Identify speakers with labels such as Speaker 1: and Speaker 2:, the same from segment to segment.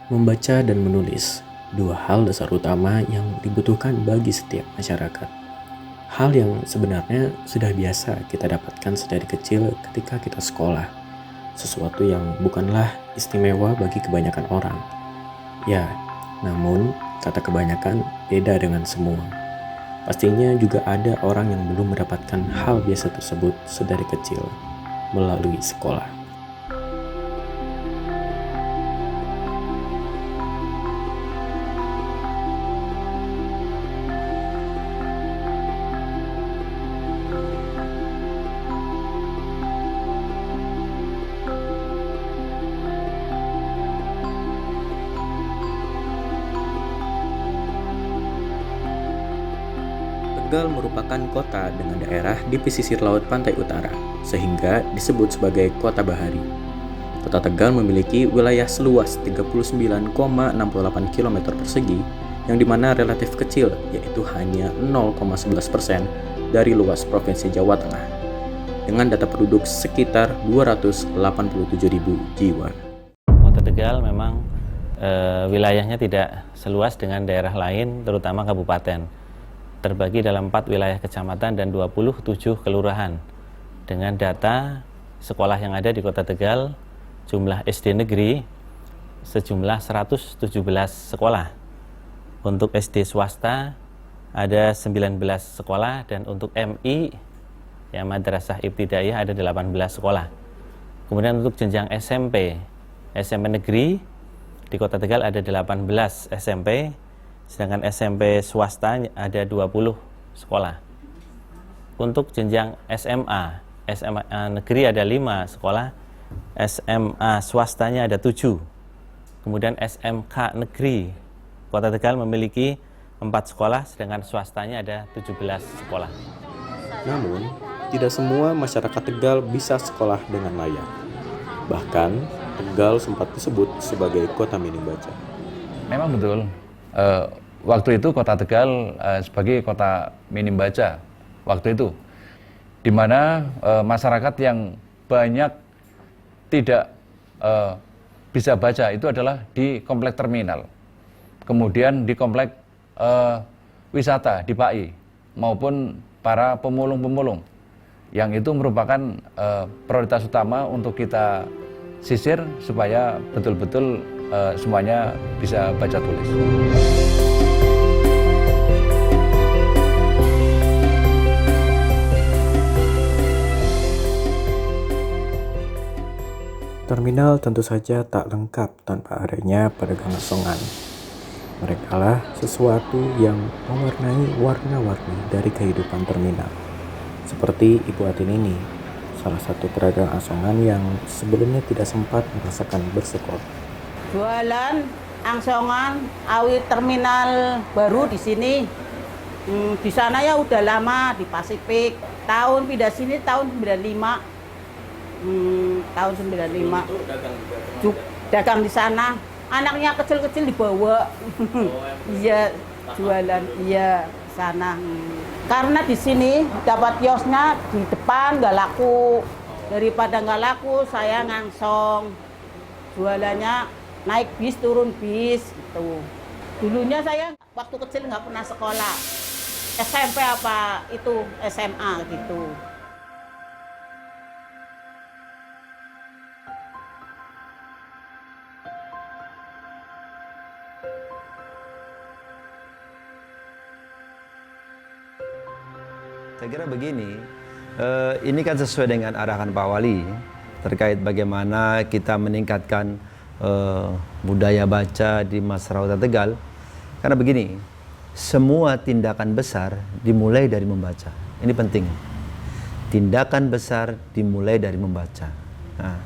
Speaker 1: Membaca dan menulis, dua hal dasar utama yang dibutuhkan bagi setiap masyarakat. Hal yang sebenarnya sudah biasa kita dapatkan sedari kecil ketika kita sekolah. Sesuatu yang bukanlah istimewa bagi kebanyakan orang. Ya, namun kata kebanyakan beda dengan semua. Pastinya juga ada orang yang belum mendapatkan hal biasa tersebut sedari kecil melalui sekolah. Tegal merupakan kota dengan daerah di pesisir laut pantai utara, sehingga disebut sebagai Kota Bahari. Kota Tegal memiliki wilayah seluas 39,68 km persegi, yang dimana relatif kecil, yaitu hanya 0,11% dari luas Provinsi Jawa Tengah, dengan data penduduk sekitar 287.000 jiwa.
Speaker 2: Kota Tegal memang wilayahnya tidak seluas dengan daerah lain, terutama kabupaten. Terbagi dalam 4 wilayah kecamatan dan 27 kelurahan. Dengan data sekolah yang ada di Kota Tegal, jumlah SD negeri sejumlah 117 sekolah. Untuk SD swasta ada 19 sekolah, dan untuk MI, ya Madrasah Ibtidaiyah, ada 18 sekolah. Kemudian untuk jenjang SMP negeri di Kota Tegal ada 18 SMP, sedangkan SMP swasta ada 20 sekolah. Untuk jenjang SMA negeri ada 5 sekolah, SMA swastanya ada 7. Kemudian SMK negeri Kota Tegal memiliki 4 sekolah, sedangkan swastanya ada 17 sekolah.
Speaker 1: Namun, tidak semua masyarakat Tegal bisa sekolah dengan layak. Bahkan, Tegal sempat disebut sebagai kota minim baca.
Speaker 3: Memang betul. Waktu itu Kota Tegal sebagai kota minim baca waktu itu, di mana masyarakat yang banyak tidak bisa baca itu adalah di komplek terminal, kemudian di komplek wisata di PAI, maupun para pemulung-pemulung, yang itu merupakan prioritas utama untuk kita sisir supaya betul-betul semuanya bisa baca tulis.
Speaker 1: Terminal tentu saja tak lengkap tanpa adanya pedagang asongan. Mereka lah sesuatu yang mewarnai warna-warni dari kehidupan terminal. Seperti Ibu Atin ini, salah satu pedagang asongan yang sebelumnya tidak sempat merasakan bersekolah.
Speaker 4: Jualan angsongan awi terminal baru di sini. Di sana ya udah lama di Pasifik. Tahun pindah sini tahun 95. Tahun 95. Dagang di sana. Anaknya kecil-kecil dibawa. Iya, jualan iya di sana. Karena di sini dapat kiosnya di depan nggak laku. Daripada nggak laku, saya ngangsong. Jualannya naik bis, turun bis gitu. Dulunya saya waktu kecil nggak pernah sekolah. SMP apa itu SMA gitu.
Speaker 5: Saya kira begini, ini kan sesuai dengan arahan Pak Wali terkait bagaimana kita meningkatkan budaya baca di masyarakat Tegal. Karena begini, semua tindakan besar dimulai dari membaca. Ini penting. Tindakan besar dimulai dari membaca. Nah,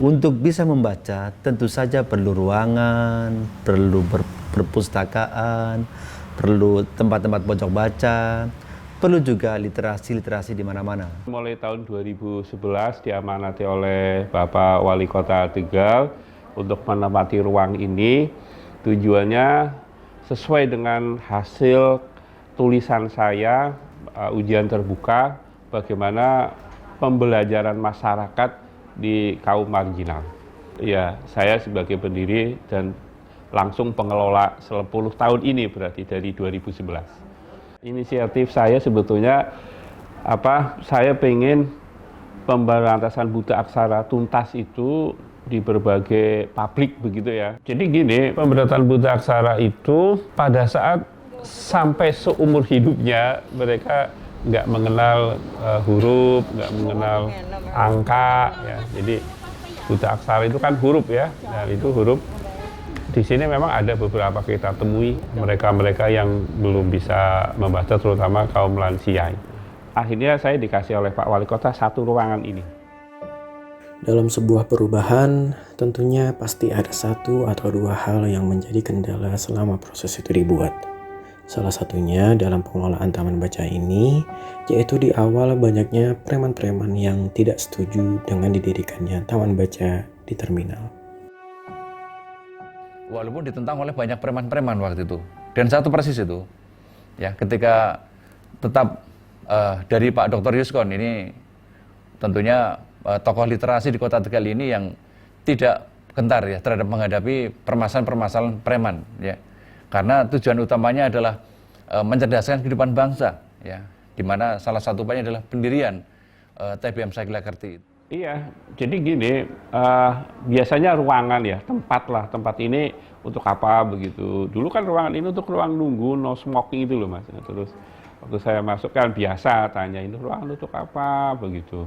Speaker 5: untuk bisa membaca tentu saja perlu ruangan, perlu perpustakaan, perlu tempat-tempat pojok baca, perlu juga literasi di mana-mana.
Speaker 6: Mulai tahun 2011 diamanati oleh Bapak Wali Kota Tegal untuk menempati ruang ini. Tujuannya sesuai dengan hasil tulisan saya, ujian terbuka, bagaimana pembelajaran masyarakat di kaum marginal. Ya, saya sebagai pendiri dan langsung pengelola 10 tahun ini, berarti dari 2011. Inisiatif saya sebetulnya saya pengen pemberantasan buta aksara tuntas itu di berbagai publik begitu ya. Jadi gini, pemberantasan buta aksara itu pada saat sampai seumur hidupnya mereka nggak mengenal huruf, nggak mengenal angka ya. Jadi buta aksara itu kan huruf ya, dan itu huruf. Di sini memang ada beberapa kita temui mereka-mereka yang belum bisa membaca, terutama kaum lansia. Akhirnya saya dikasih oleh Pak Wali Kota satu ruangan ini.
Speaker 1: Dalam sebuah perubahan, tentunya pasti ada satu atau dua hal yang menjadi kendala selama proses itu dibuat. Salah satunya dalam pengelolaan taman baca ini, yaitu di awal banyaknya preman-preman yang tidak setuju dengan didirikannya taman baca di terminal.
Speaker 3: Walaupun ditentang oleh banyak preman-preman waktu itu. Dan satu persis itu, ya ketika tetap dari Pak Dr. Yuskon ini tentunya tokoh literasi di Kota Tegal ini yang tidak gentar ya terhadap menghadapi permasalahan-permasalahan preman ya. Karena tujuan utamanya adalah mencerdaskan kehidupan bangsa ya, di mana salah satu upaya adalah pendirian TBM Sagilakerti.
Speaker 6: Iya, jadi gini, biasanya ruangan ya, tempat ini untuk apa begitu. Dulu kan ruangan ini untuk ruang nunggu, no smoking itu loh Mas. Terus waktu saya masuk kan biasa tanya ini ruangan untuk apa begitu.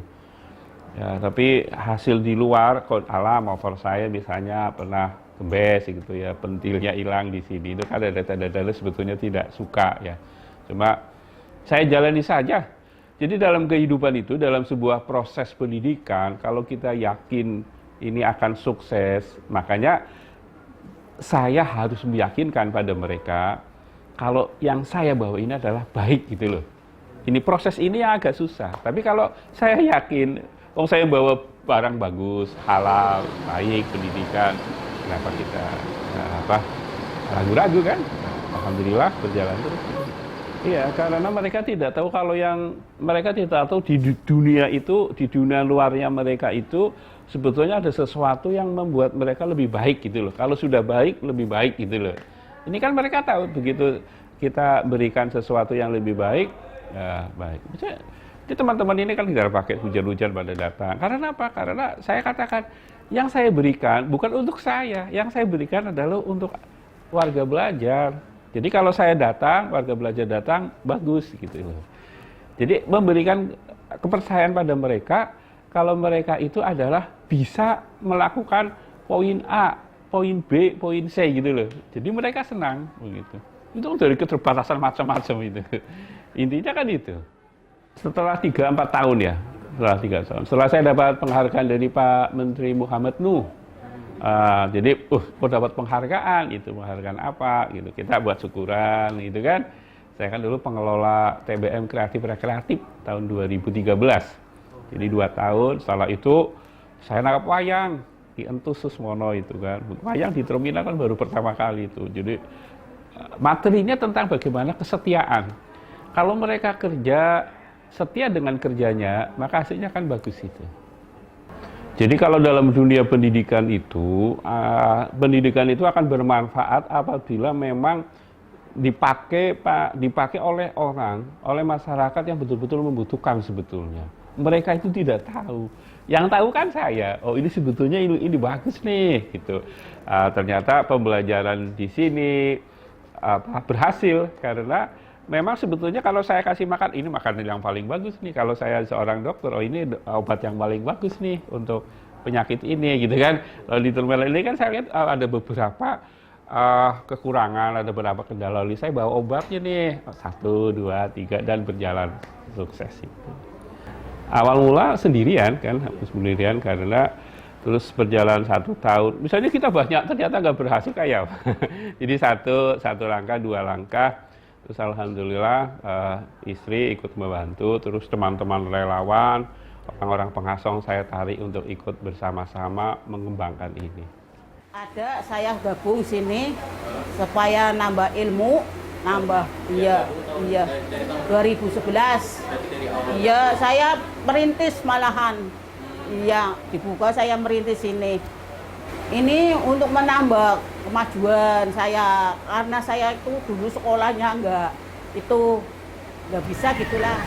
Speaker 6: Ya, tapi hasil di luar, alam over saya misalnya pernah kembes gitu ya, pentilnya hilang di sini. Itu kan ada tanda-tanda sebetulnya tidak suka ya. Cuma saya jalani saja. Jadi dalam kehidupan itu, dalam sebuah proses pendidikan, kalau kita yakin ini akan sukses, makanya saya harus meyakinkan pada mereka kalau yang saya bawa ini adalah baik gitu loh. Ini proses ini yang agak susah. Tapi kalau saya yakin, saya bawa barang bagus, halal, baik, pendidikan, kenapa kita ragu-ragu kan? Alhamdulillah berjalan terus. Iya, karena mereka tidak tahu kalau yang mereka tidak tahu di dunia itu, di dunia luarnya mereka itu sebetulnya ada sesuatu yang membuat mereka lebih baik gitu loh. Kalau sudah baik, lebih baik gitu loh. Ini kan mereka tahu begitu kita berikan sesuatu yang lebih baik, ya baik. Jadi teman-teman ini kan tidak pakai hujan-hujan pada datang. Karena apa? Karena saya katakan yang saya berikan bukan untuk saya, yang saya berikan adalah untuk warga belajar. Jadi kalau saya datang, warga belajar datang, bagus gitu. Jadi memberikan kepercayaan pada mereka, kalau mereka itu adalah bisa melakukan poin A, poin B, poin C gitu loh. Jadi mereka senang begitu. Itu dari keterbatasan macam-macam itu. Intinya kan itu. Setelah 3-4 tahun ya, setelah saya dapat penghargaan dari Pak Menteri Muhammad Nuh. Jadi, kok dapat penghargaan, itu penghargaan apa, gitu. Kita buat syukuran, gitu kan. Saya kan dulu pengelola TBM Kreatif Rekreatif tahun 2013. Jadi 2 tahun, setelah itu saya nangkap wayang di Entus Susmono itu kan. Wayang di terminal kan baru pertama kali itu. Jadi materinya tentang bagaimana kesetiaan. Kalau mereka kerja setia dengan kerjanya, maka hasilnya kan bagus itu. Jadi kalau dalam dunia pendidikan itu akan bermanfaat apabila memang dipakai oleh orang, oleh masyarakat yang betul-betul membutuhkan sebetulnya. Mereka itu tidak tahu. Yang tahu kan saya, ini sebetulnya ini bagus nih, gitu. Ternyata pembelajaran di sini berhasil karena memang sebetulnya kalau saya kasih makan, ini makanan yang paling bagus nih. Kalau saya seorang dokter, ini obat yang paling bagus nih untuk penyakit ini, gitu kan. Lalu di terminal ini kan saya lihat ada beberapa kekurangan, ada beberapa kendala. Lalu saya bawa obatnya nih, 1, 2, 3, dan berjalan sukses itu. Awal mula sendirian kan, harus sendirian karena terus berjalan 1 tahun. Misalnya kita banyak, ternyata nggak berhasil kayak jadi satu langkah, 2 langkah. Terus alhamdulillah istri ikut membantu, terus teman-teman relawan, orang-orang pengasong saya tarik untuk ikut bersama-sama mengembangkan ini.
Speaker 4: Ada saya gabung sini supaya nambah ilmu, iya 2011. Iya, saya merintis malahan. Iya, dibuka saya merintis ini. Ini untuk menambah kemajuan saya, karena saya itu dulu sekolahnya nggak bisa gitulah.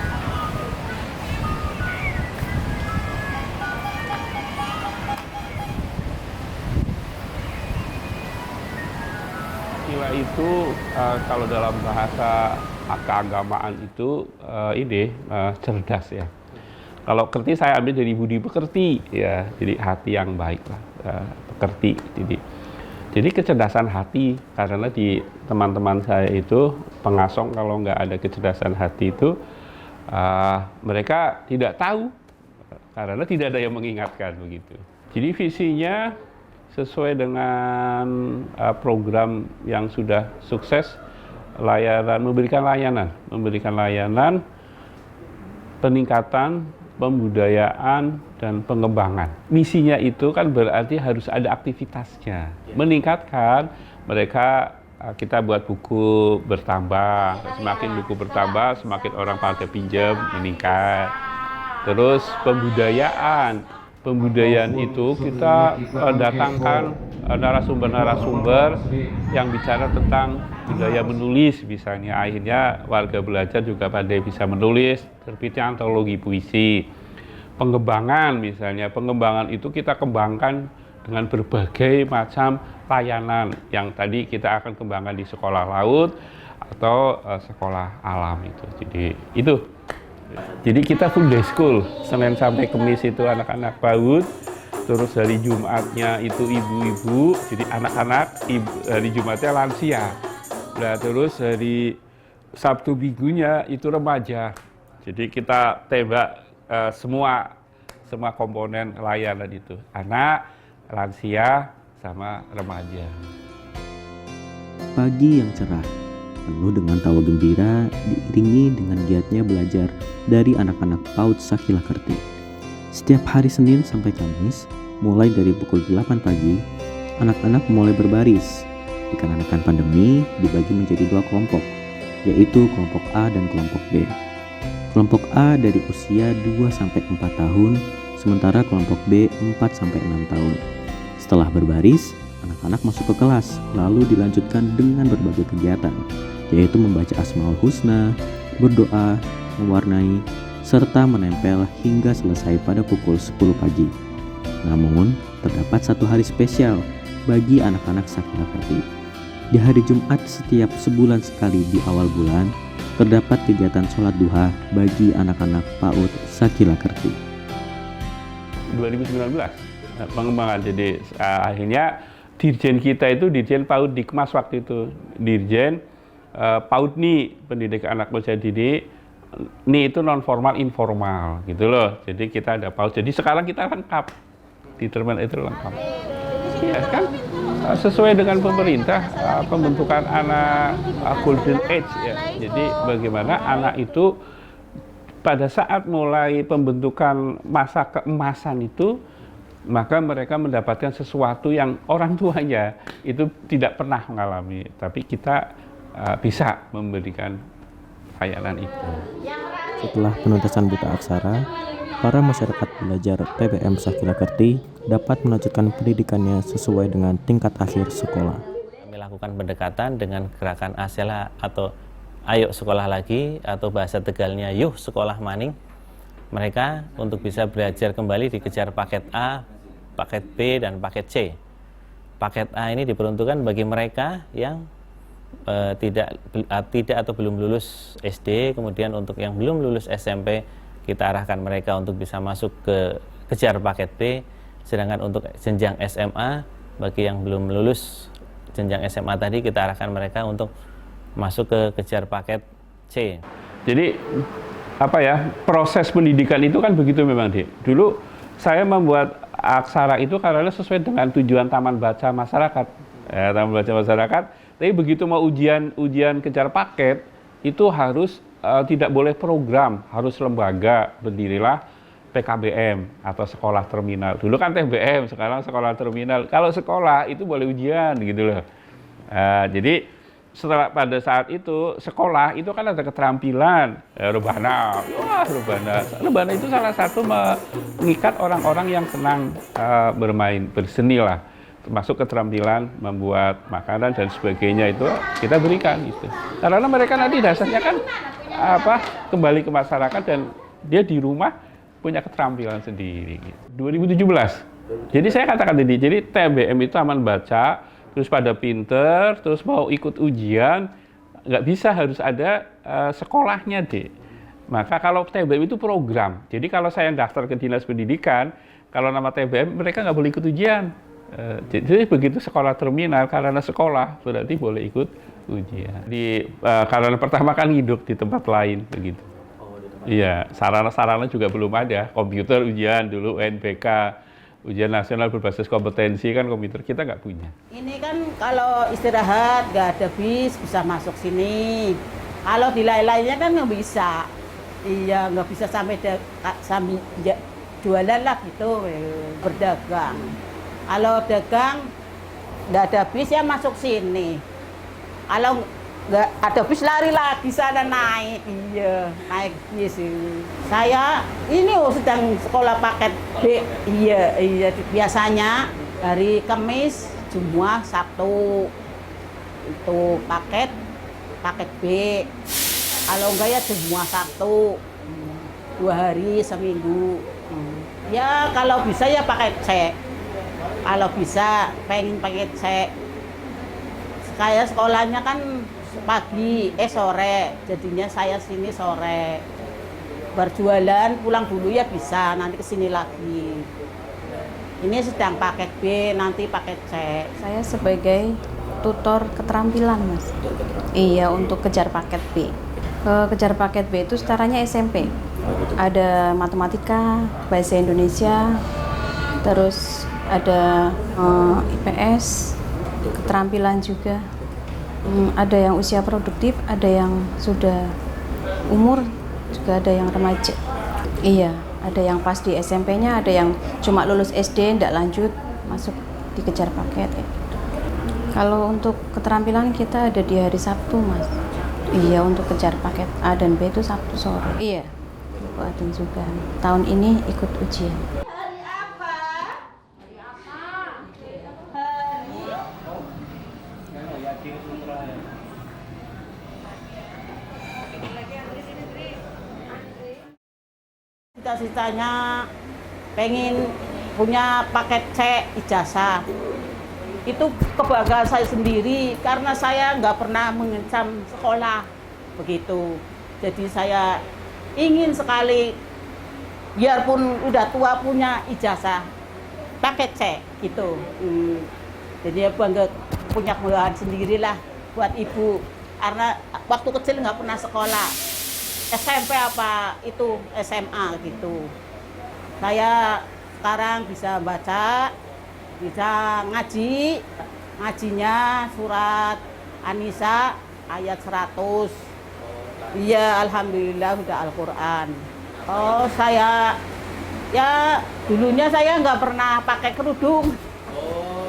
Speaker 6: Sila itu kalau dalam bahasa keagamaan itu cerdas ya. Kalau kerti saya ambil dari budi pekerti ya, jadi hati yang baik lah, pekerti. Jadi kecerdasan hati, karena di teman-teman saya itu pengasong kalau nggak ada kecerdasan hati itu mereka tidak tahu karena tidak ada yang mengingatkan begitu. Jadi visinya sesuai dengan program yang sudah sukses, memberikan layanan, peningkatan, pembudayaan, dan pengembangan. Misinya itu kan berarti harus ada aktivitasnya. Meningkatkan mereka, kita buat buku bertambah, semakin buku bertambah, semakin orang pada pinjam, meningkat. Terus pembudayaan itu kita datangkan narasumber-narasumber yang bicara tentang budaya menulis misalnya. Akhirnya warga belajar juga pandai bisa menulis, terbitnya antologi puisi. Pengembangan misalnya, pengembangan itu kita kembangkan dengan berbagai macam layanan yang tadi kita akan kembangkan di sekolah laut atau sekolah alam itu. Jadi kita full day school, Senin sampai Kamis itu anak-anak PAUD, terus hari Jumatnya itu ibu-ibu, jadi anak-anak, hari Jumatnya lansia. Nah, terus hari Sabtu Minggunya itu remaja. Jadi kita tembak semua komponen layanan itu, anak, lansia, sama remaja.
Speaker 1: Pagi yang cerah, penuh dengan tawa gembira, diiringi dengan giatnya belajar dari anak-anak PAUD Sakila Kerti. Setiap hari Senin sampai Kamis, mulai dari pukul 8 pagi, anak-anak mulai berbaris. Dikarenakan pandemi, dibagi menjadi 2 kelompok, yaitu kelompok A dan kelompok B. Kelompok A dari usia 2-4 tahun, sementara kelompok B 4-6 tahun. Setelah berbaris, anak-anak masuk ke kelas, lalu dilanjutkan dengan berbagai kegiatan, yaitu membaca Asmaul Husna, berdoa, mewarnai, serta menempel hingga selesai pada pukul 10 pagi. Namun, terdapat satu hari spesial bagi anak-anak Sakila Kerti. Di hari Jumat setiap sebulan sekali di awal bulan, terdapat kegiatan sholat duha bagi anak-anak PAUD Sakila Kerti.
Speaker 6: 2019 pengembangan, jadi akhirnya dirjen kita itu dirjen PAUD Dikmas waktu itu, dirjen PAUD nih, pendidikan anak usia dini, nih itu non formal informal gitu loh. Jadi kita ada PAUD, jadi sekarang kita lengkap, di terminal itu lengkap. Ya kan sesuai dengan pemerintah pembentukan anak golden age ya. Jadi bagaimana anak itu pada saat mulai pembentukan masa keemasan itu, maka mereka mendapatkan sesuatu yang orang tuanya itu tidak pernah mengalami, tapi kita bisa memberikan layanan itu.
Speaker 1: Setelah penuntasan buta aksara, para masyarakat belajar TBM Sakila Kerti dapat melanjutkan pendidikannya sesuai dengan tingkat akhir sekolah.
Speaker 2: Kami lakukan pendekatan dengan gerakan Asela atau Ayo Sekolah Lagi, atau bahasa Tegalnya Yuh Sekolah Maning. Mereka untuk bisa belajar kembali dikejar paket A, paket B, dan paket C. Paket A ini diperuntukkan bagi mereka yang tidak atau belum lulus SD, kemudian untuk yang belum lulus SMP, kita arahkan mereka untuk bisa masuk ke kejar paket B, sedangkan untuk jenjang SMA, bagi yang belum lulus jenjang SMA tadi, kita arahkan mereka untuk masuk ke kejar paket C.
Speaker 6: Jadi proses pendidikan itu kan begitu memang, Dik. Dulu saya membuat aksara itu karena sesuai dengan tujuan Taman Baca Masyarakat. Taman Baca Masyarakat, tapi begitu mau ujian kejar paket, itu harus tidak boleh program, harus lembaga, berdirilah PKBM atau sekolah terminal. Dulu kan TBM, sekarang sekolah terminal. Kalau sekolah itu boleh ujian gitu loh. Jadi pada saat itu sekolah itu kan ada keterampilan rebana. Rebana itu salah satu mengikat orang-orang yang senang bermain, berseni lah. termasuk keterampilan membuat makanan dan sebagainya itu kita berikan gitu. Karena mereka nanti dasarnya kan kembali ke masyarakat dan dia di rumah punya keterampilan sendiri. 2017. Jadi saya katakan tadi, jadi TBM itu taman baca, terus pada pinter, terus mau ikut ujian, nggak bisa, harus ada sekolahnya deh. Maka kalau TBM itu program, jadi kalau saya daftar ke Dinas Pendidikan, kalau nama TBM mereka nggak boleh ikut ujian. Jadi begitu sekolah terminal, karena sekolah berarti boleh ikut ujian. Karena pertama kan hidup di tempat lain begitu. Iya, sarana-sarana juga belum ada. Komputer ujian dulu UNBK, ujian nasional berbasis kompetensi kan komputer kita nggak punya. Ini
Speaker 4: kan kalau istirahat nggak ada bis bisa masuk sini. Kalau di lain-lainnya kan nggak bisa. Iya, nggak bisa sampai jualan lah gitu, berdagang. Kalau dagang nggak ada bis ya masuk sini. Kalau nggak ada bis lari lagi sana naik, iya naik bis. Saya ini sedang sekolah paket B, iya biasanya hari Kamis, Jumat, Sabtu itu paket B. Kalau enggak ya Jumat, Sabtu 2 hari seminggu. Ya kalau bisa ya pakai C. Kalau bisa pengen pakai C. Kayak sekolahnya kan pagi, sore. Jadinya saya sini sore. Berjualan pulang dulu ya bisa, nanti kesini lagi. Ini sedang paket B, nanti paket C.
Speaker 7: Saya sebagai tutor keterampilan, Mas. Iya, untuk kejar paket B. Kejar paket B itu setaranya SMP. Ada matematika, bahasa Indonesia, terus ada IPS, keterampilan juga. Ada yang usia produktif, ada yang sudah umur, juga ada yang remaja. Iya, ada yang pas di SMP-nya, ada yang cuma lulus SD, tidak lanjut, masuk dikejar paket. Ya. Kalau untuk keterampilan kita ada di hari Sabtu, Mas. Iya, untuk kejar paket A dan B itu Sabtu sore. Iya, dan juga tahun ini ikut ujian.
Speaker 4: Cita-citanya pengen punya paket C ijazah. Itu kebanggaan saya sendiri karena saya nggak pernah mengencam sekolah begitu. Jadi saya ingin sekali biarpun udah tua punya ijazah paket C gitu. Jadi punya kebanggaan sendirilah buat ibu karena waktu kecil nggak pernah sekolah. SMP apa itu SMA gitu. Saya sekarang bisa baca, bisa ngaji. Ngajinya surat An-Nisa ayat 100. Iya, alhamdulillah udah Al-Qur'an. Oh, saya ya dulunya saya nggak pernah pakai kerudung.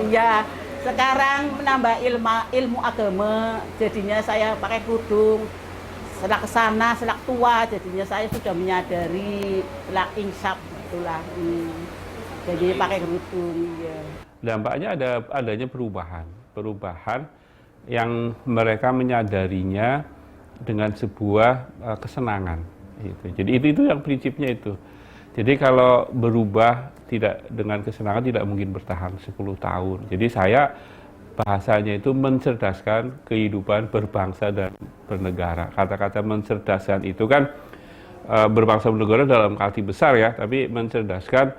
Speaker 4: Iya, sekarang menambah ilmu agama, jadinya saya pakai kerudung. Selak kesana, selak tua, jadinya saya sudah menyadari selak insaf itulah. Jadi pakai kerudung. Ya.
Speaker 6: Dampaknya adanya perubahan yang mereka menyadarinya dengan sebuah kesenangan. Gitu. Jadi itu yang prinsipnya itu. Jadi kalau berubah tidak dengan kesenangan tidak mungkin bertahan 10 tahun. Jadi saya bahasanya itu mencerdaskan kehidupan berbangsa dan bernegara. Kata-kata mencerdaskan itu kan berbangsa bernegara dalam arti besar ya, tapi mencerdaskan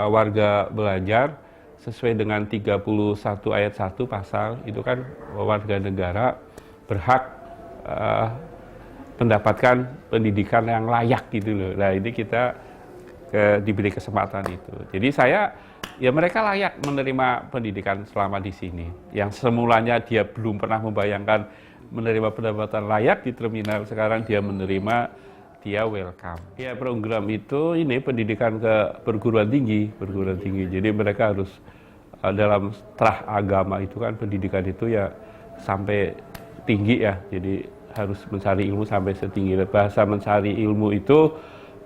Speaker 6: warga belajar sesuai dengan 31 ayat 1 pasal itu kan warga negara berhak mendapatkan pendidikan yang layak gitu loh. Nah ini kita diberi kesempatan itu. Jadi ya mereka layak menerima pendidikan selama di sini. Yang semulanya dia belum pernah membayangkan menerima pendapatan layak di terminal, sekarang dia menerima, dia welcome. Ya program itu ini pendidikan ke perguruan tinggi. Jadi mereka harus dalam setelah agama itu kan pendidikan itu ya sampai tinggi ya. Jadi harus mencari ilmu sampai setinggi. Bahasa mencari ilmu itu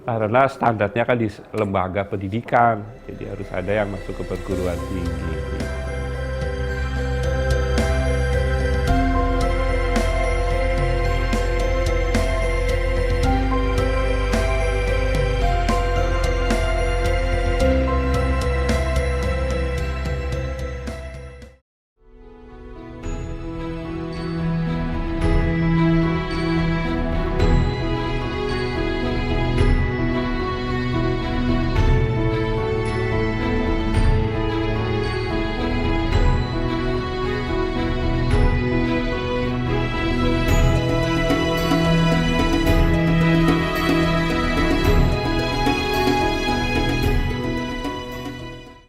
Speaker 6: karena standarnya kan di lembaga pendidikan, jadi harus ada yang masuk ke perguruan tinggi.